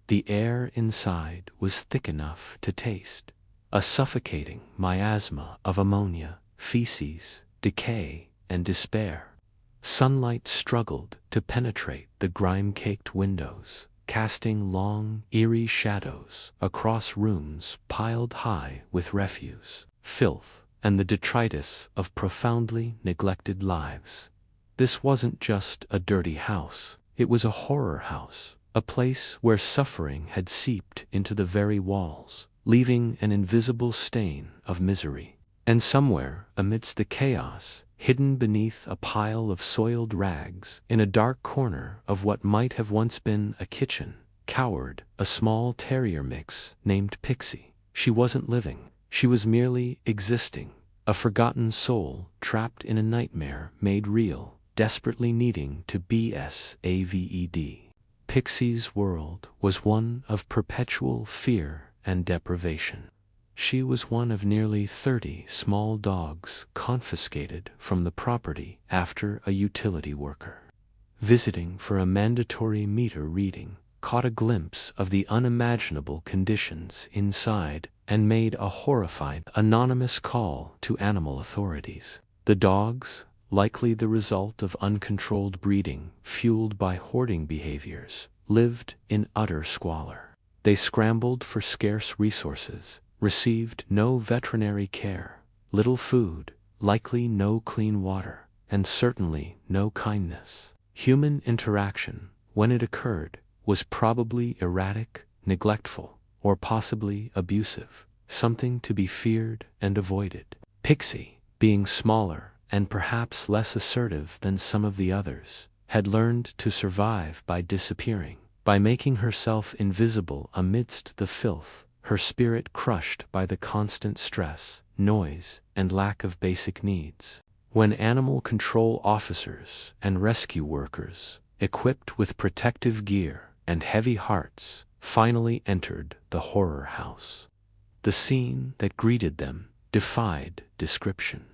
The air inside was thick enough to taste. A suffocating miasma of ammonia, feces, decay, and despair. Sunlight struggled to penetrate the grime-caked windows, casting long, eerie shadows across rooms piled high with refuse, filth, and the detritus of profoundly neglected lives. This wasn't just a dirty house, it was a horror house, a place where suffering had seeped into the very walls, leaving an invisible stain of misery. And somewhere, amidst the chaos, hidden beneath a pile of soiled rags, in a dark corner of what might have once been a kitchen, cowered a small terrier mix named Pixie. She wasn't living, she was merely existing, a forgotten soul trapped in a nightmare made real, desperately needing to be saved. Pixie's world was one of perpetual fear and deprivation. She was one of nearly 30 small dogs confiscated from the property after a utility worker, visiting for a mandatory meter reading, caught a glimpse of the unimaginable conditions inside and made a horrified, anonymous call to animal authorities. The dogs, likely the result of uncontrolled breeding fueled by hoarding behaviors, lived in utter squalor. They scrambled for scarce resources, received no veterinary care, little food, likely no clean water, and certainly no kindness. Human interaction, when it occurred, was probably erratic, neglectful, or possibly abusive, something to be feared and avoided. Pixie, being smaller and perhaps less assertive than some of the others, had learned to survive by disappearing, by making herself invisible amidst the filth, her spirit crushed by the constant stress, noise, and lack of basic needs. When animal control officers and rescue workers, equipped with protective gear and heavy hearts, finally entered the horror house, the scene that greeted them defied description.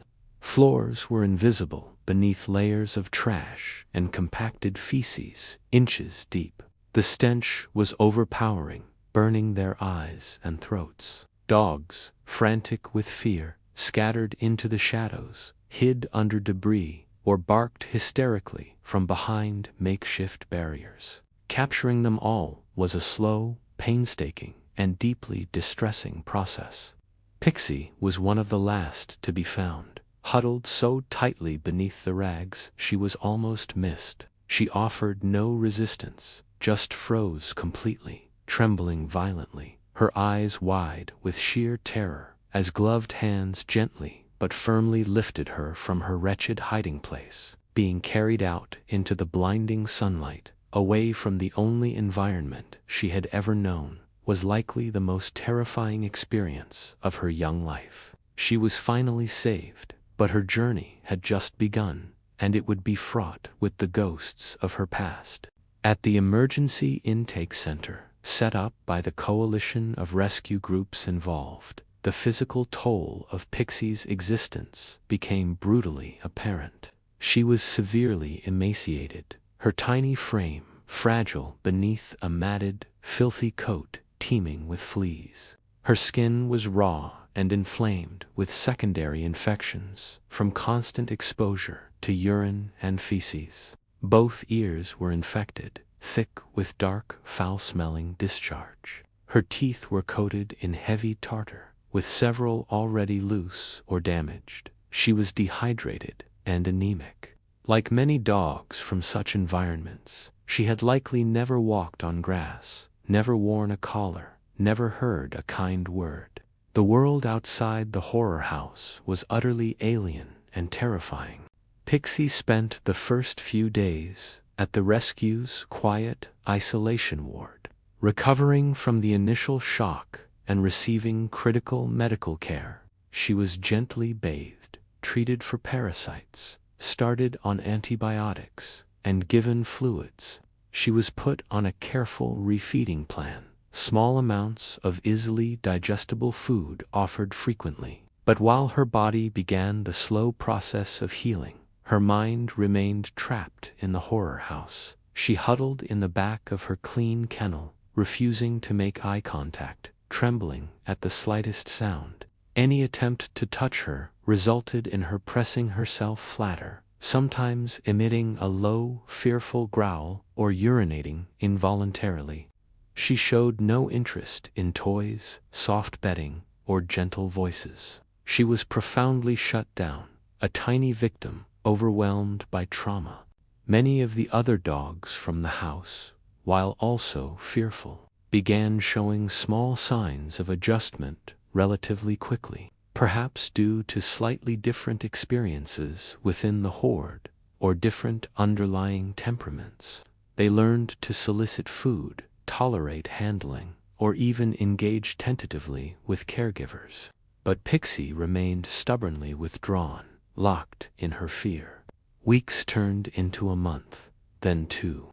Floors were invisible beneath layers of trash and compacted feces inches deep. The stench was overpowering, burning their eyes and throats. Dogs, frantic with fear, scattered into the shadows, hid under debris, or barked hysterically from behind makeshift barriers. Capturing them all was a slow, painstaking, and deeply distressing process. Pixie was one of the last to be found. Huddled so tightly beneath the rags she was almost missed. She offered no resistance, just froze completely, trembling violently, her eyes wide with sheer terror, as gloved hands gently but firmly lifted her from her wretched hiding place, being carried out into the blinding sunlight, away from the only environment she had ever known, was likely the most terrifying experience of her young life. She was finally saved, but her journey had just begun, and it would be fraught with the ghosts of her past. At the emergency intake center, set up by the coalition of rescue groups involved, the physical toll of Pixie's existence became brutally apparent. She was severely emaciated, her tiny frame fragile beneath a matted, filthy coat teeming with fleas. Her skin was raw and inflamed with secondary infections from constant exposure to urine and feces. Both ears were infected, thick with dark, foul-smelling discharge. Her teeth were coated in heavy tartar, with several already loose or damaged. She was dehydrated and anemic. Like many dogs from such environments, she had likely never walked on grass, never worn a collar, never heard a kind word. The world outside the horror house was utterly alien and terrifying. Pixie spent the first few days at the rescue's quiet isolation ward, recovering from the initial shock and receiving critical medical care. She was gently bathed, treated for parasites, started on antibiotics, and given fluids. She was put on a careful refeeding plan, small amounts of easily digestible food offered frequently. But while her body began the slow process of healing, her mind remained trapped in the horror house. She huddled in the back of her clean kennel, refusing to make eye contact, trembling at the slightest sound. Any attempt to touch her resulted in her pressing herself flatter, sometimes emitting a low, fearful growl or urinating involuntarily. She showed no interest in toys, soft bedding, or gentle voices. She was profoundly shut down, a tiny victim overwhelmed by trauma. Many of the other dogs from the house, while also fearful, began showing small signs of adjustment relatively quickly, perhaps due to slightly different experiences within the horde or different underlying temperaments. They learned to solicit food, tolerate handling, or even engage tentatively with caregivers. But Pixie remained stubbornly withdrawn, locked in her fear. Weeks turned into a month, then 2.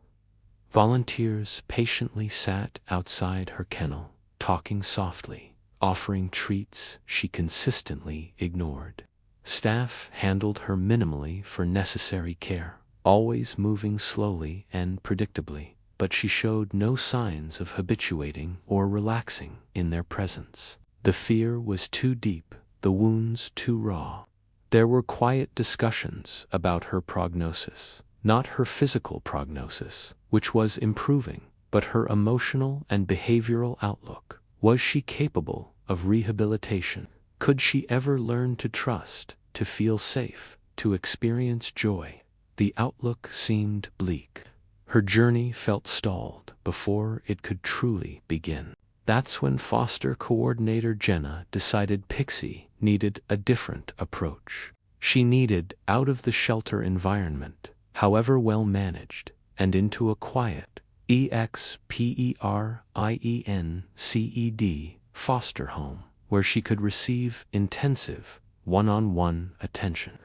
Volunteers patiently sat outside her kennel, talking softly, offering treats she consistently ignored. Staff handled her minimally for necessary care, always moving slowly and predictably, but she showed no signs of habituating or relaxing in their presence. The fear was too deep, the wounds too raw. There were quiet discussions about her prognosis, not her physical prognosis, which was improving, but her emotional and behavioral outlook. Was she capable of rehabilitation? Could she ever learn to trust, to feel safe, to experience joy? The outlook seemed bleak. Her journey felt stalled before it could truly begin. That's when foster coordinator Jenna decided Pixie needed a different approach. She needed out of the shelter environment, however well managed, and into a quiet, EXPERIENCED foster home, where she could receive intensive, one-on-one attention.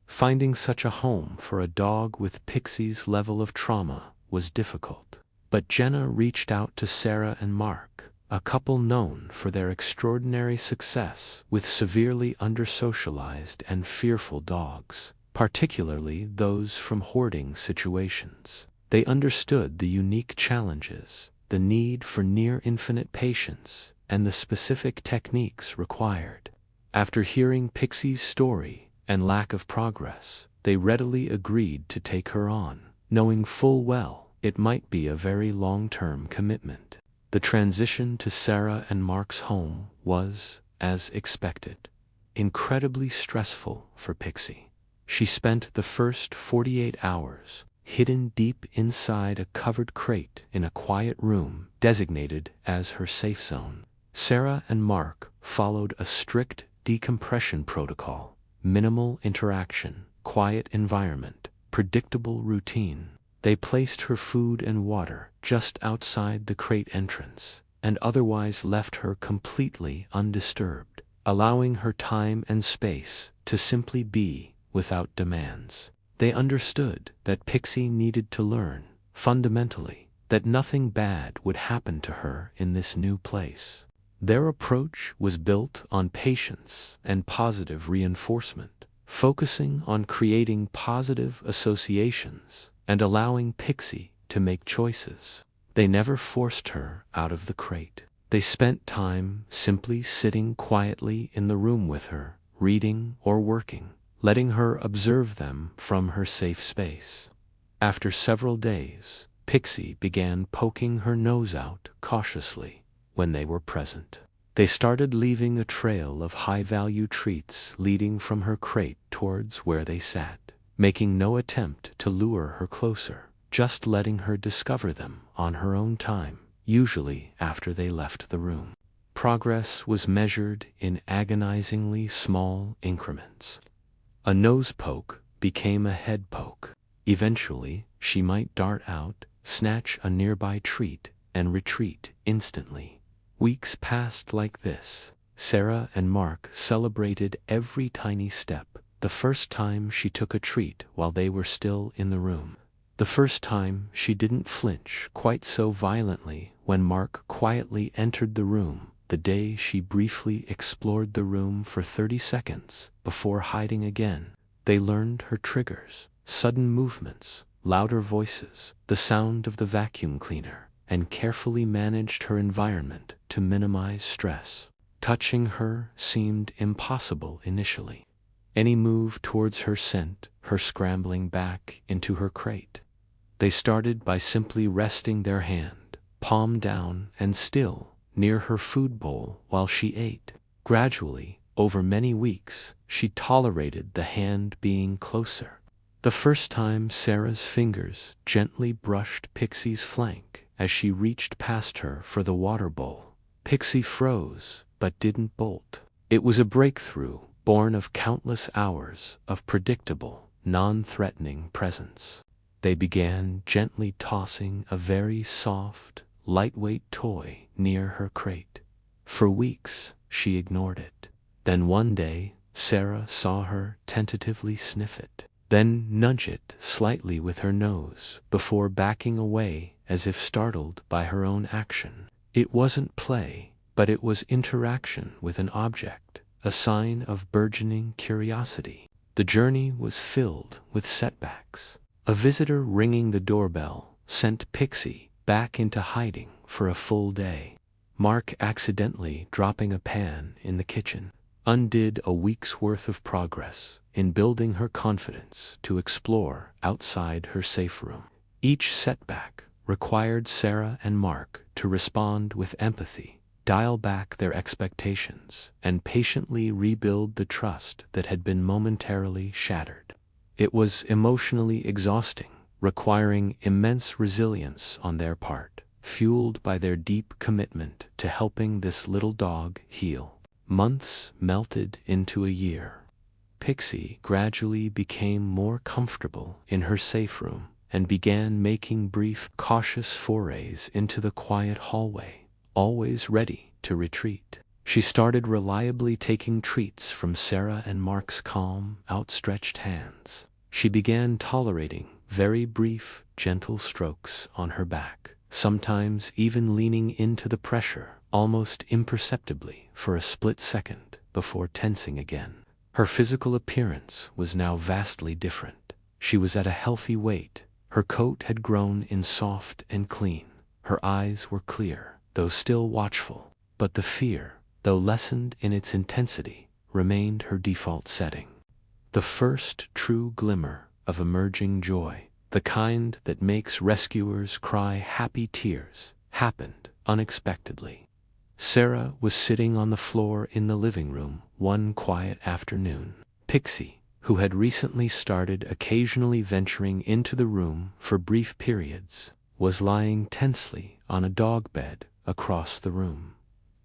Finding such a home for a dog with Pixie's level of trauma was difficult. But Jenna reached out to Sarah and Mark, a couple known for their extraordinary success with severely undersocialized and fearful dogs, particularly those from hoarding situations. They understood the unique challenges, the need for near-infinite patience, and the specific techniques required. After hearing Pixie's story and lack of progress, they readily agreed to take her on, knowing full well it might be a very long-term commitment. The transition to Sarah and Mark's home was, as expected, incredibly stressful for Pixie. She spent the first 48 hours hidden deep inside a covered crate in a quiet room designated as her safe zone. Sarah and Mark followed a strict decompression protocol: minimal interaction, quiet environment, predictable routine. They placed her food and water just outside the crate entrance, and otherwise left her completely undisturbed, allowing her time and space to simply be without demands. They understood that Pixie needed to learn, fundamentally, that nothing bad would happen to her in this new place. Their approach was built on patience and positive reinforcement, focusing on creating positive associations and allowing Pixie to make choices. They never forced her out of the crate. They spent time simply sitting quietly in the room with her, reading or working, letting her observe them from her safe space. After several days, Pixie began poking her nose out cautiously when they were present. They started leaving a trail of high-value treats leading from her crate towards where they sat, making no attempt to lure her closer, just letting her discover them on her own time, usually after they left the room. Progress was measured in agonizingly small increments. A nose poke became a head poke. Eventually, she might dart out, snatch a nearby treat, and retreat instantly. Weeks passed like this. Sarah and Mark celebrated every tiny step. The first time she took a treat while they were still in the room. The first time she didn't flinch quite so violently when Mark quietly entered the room. The day she briefly explored the room for 30 seconds before hiding again. They learned her triggers: sudden movements, louder voices, the sound of the vacuum cleaner. and carefully managed her environment to minimize stress. Touching her seemed impossible initially. Any move towards her sent her scrambling back into her crate. They started by simply resting their hand, palm down and still, near her food bowl while she ate. Gradually, over many weeks, she tolerated the hand being closer. The first time Sarah's fingers gently brushed Pixie's flank as she reached past her for the water bowl, Pixie froze but didn't bolt. It was a breakthrough born of countless hours of predictable, non-threatening presence. They began gently tossing a very soft, lightweight toy near her crate. For weeks, she ignored it. Then one day, Sarah saw her tentatively sniff it, then nudge it slightly with her nose before backing away as if startled by her own action. It wasn't play, but it was interaction with an object, a sign of burgeoning curiosity. The journey was filled with setbacks. A visitor ringing the doorbell sent Pixie back into hiding for a full day. Mark accidentally dropping a pan in the kitchen undid a week's worth of progress in building her confidence to explore outside her safe room. Each setback required Sarah and Mark to respond with empathy, dial back their expectations, and patiently rebuild the trust that had been momentarily shattered. It was emotionally exhausting, requiring immense resilience on their part, fueled by their deep commitment to helping this little dog heal. Months melted into a year. Pixie gradually became more comfortable in her safe room and began making brief, cautious forays into the quiet hallway, always ready to retreat. She started reliably taking treats from Sarah and Mark's calm, outstretched hands. She began tolerating very brief, gentle strokes on her back, sometimes even leaning into the pressure almost imperceptibly for a split second before tensing again. Her physical appearance was now vastly different. She was at a healthy weight. Her coat had grown in soft and clean. Her eyes were clear, though still watchful, but the fear, though lessened in its intensity, remained her default setting. The first true glimmer of emerging joy, the kind that makes rescuers cry happy tears, happened unexpectedly. Sarah was sitting on the floor in the living room one quiet afternoon. Pixie, who had recently started occasionally venturing into the room for brief periods, was lying tensely on a dog bed across the room.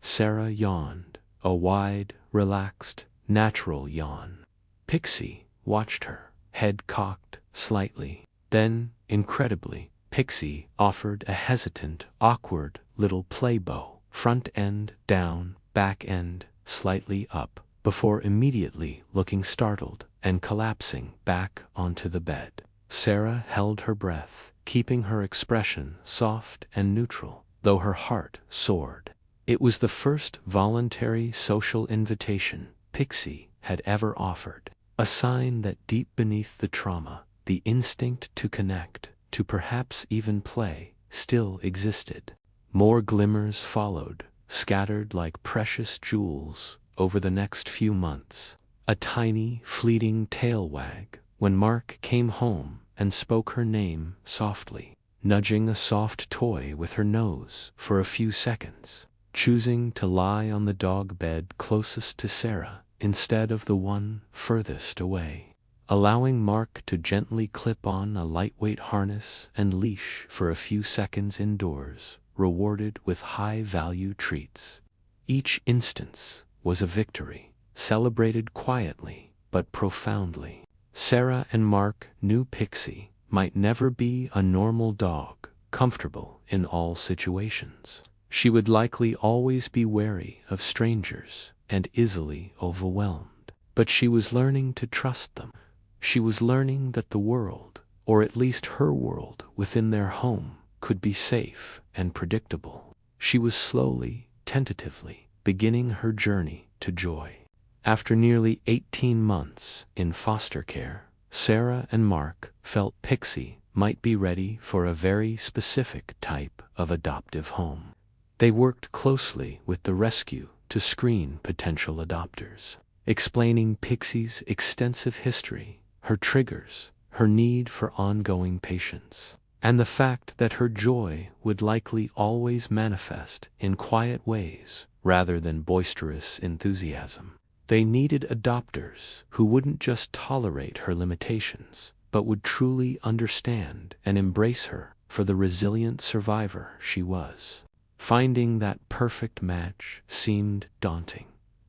Sarah yawned, a wide, relaxed, natural yawn. Pixie watched her, head cocked slightly. Then, incredibly, Pixie offered a hesitant, awkward little play bow, front end down, back end slightly up, before immediately looking startled and collapsing back onto the bed. Sarah held her breath, keeping her expression soft and neutral, though her heart soared. It was the first voluntary social invitation Pixie had ever offered, a sign that deep beneath the trauma, the instinct to connect, to perhaps even play, still existed. More glimmers followed, scattered like precious jewels over the next few months. A tiny, fleeting tail wag when Mark came home and spoke her name softly, nudging a soft toy with her nose for a few seconds, choosing to lie on the dog bed closest to Sarah instead of the one furthest away, allowing Mark to gently clip on a lightweight harness and leash for a few seconds indoors, rewarded with high-value treats. Each instance was a victory, celebrated quietly but profoundly. Sarah and Mark knew Pixie might never be a normal dog, comfortable in all situations. She would likely always be wary of strangers and easily overwhelmed. But she was learning to trust them. She was learning that the world, or at least her world within their home, could be safe and predictable. She was slowly, tentatively, beginning her journey to joy. After nearly 18 months in foster care, Sarah and Mark felt Pixie might be ready for a very specific type of adoptive home. They worked closely with the rescue to screen potential adopters, explaining Pixie's extensive history, her triggers, her need for ongoing patience, and the fact that her joy would likely always manifest in quiet ways rather than boisterous enthusiasm. They needed adopters who wouldn't just tolerate her limitations, but would truly understand and embrace her for the resilient survivor she was. Finding that perfect match seemed daunting.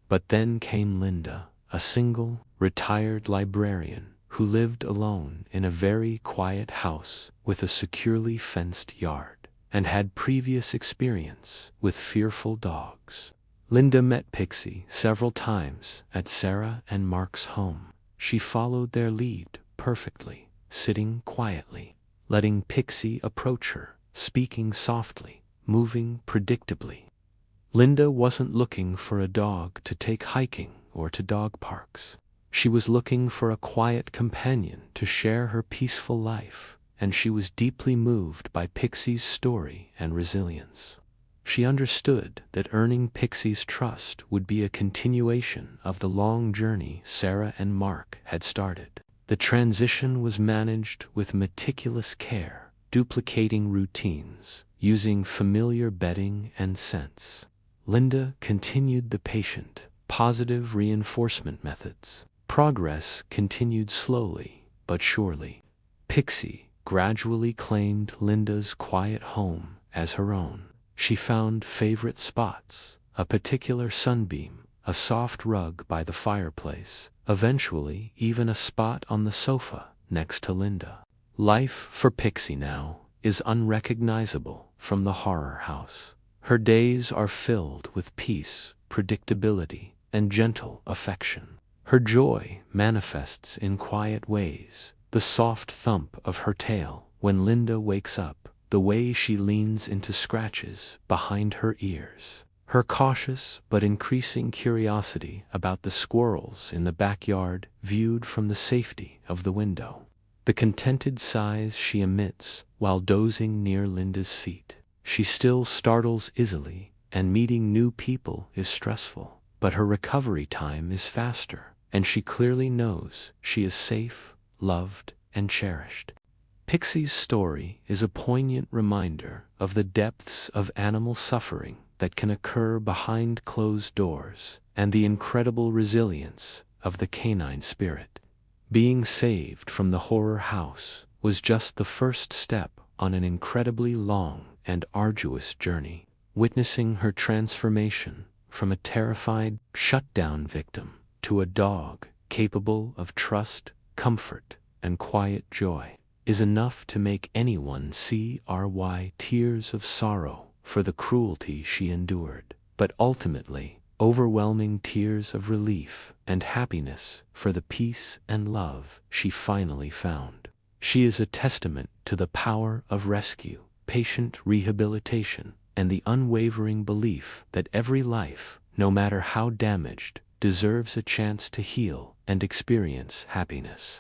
But then came Linda, a single, retired librarian who lived alone in a very quiet house with a securely fenced yard, and had previous experience with fearful dogs. Linda met Pixie several times at Sarah and Mark's home. She followed their lead perfectly, sitting quietly, letting Pixie approach her, speaking softly, moving predictably. Linda wasn't looking for a dog to take hiking or to dog parks. She was looking for a quiet companion to share her peaceful life, and she was deeply moved by Pixie's story and resilience. She understood that earning Pixie's trust would be a continuation of the long journey Sarah and Mark had started. The transition was managed with meticulous care, duplicating routines, using familiar bedding and scents. Linda continued the patient, positive reinforcement methods. Progress continued slowly but surely. Pixie gradually claimed Linda's quiet home as her own. She found favorite spots, a particular sunbeam, a soft rug by the fireplace, eventually even a spot on the sofa next to Linda. Life for Pixie now is unrecognizable from the horror house. Her days are filled with peace, predictability, and gentle affection. Her joy manifests in quiet ways, the soft thump of her tail when Linda wakes up, the way she leans into scratches behind her ears, her cautious but increasing curiosity about the squirrels in the backyard viewed from the safety of the window, the contented sighs she emits while dozing near Linda's feet. She still startles easily, and meeting new people is stressful, but her recovery time is faster, and she clearly knows she is safe, loved, and cherished. Pixie's story is a poignant reminder of the depths of animal suffering that can occur behind closed doors, and the incredible resilience of the canine spirit. Being saved from the horror house was just the first step on an incredibly long and arduous journey. Witnessing her transformation from a terrified, shut-down victim to a dog capable of trust, comfort, and quiet joy is enough to make anyone see tears of sorrow for the cruelty she endured, but ultimately overwhelming tears of relief and happiness for the peace and love she finally found. She is a testament to the power of rescue, patient rehabilitation, and the unwavering belief that every life, no matter how damaged, deserves a chance to heal and experience happiness.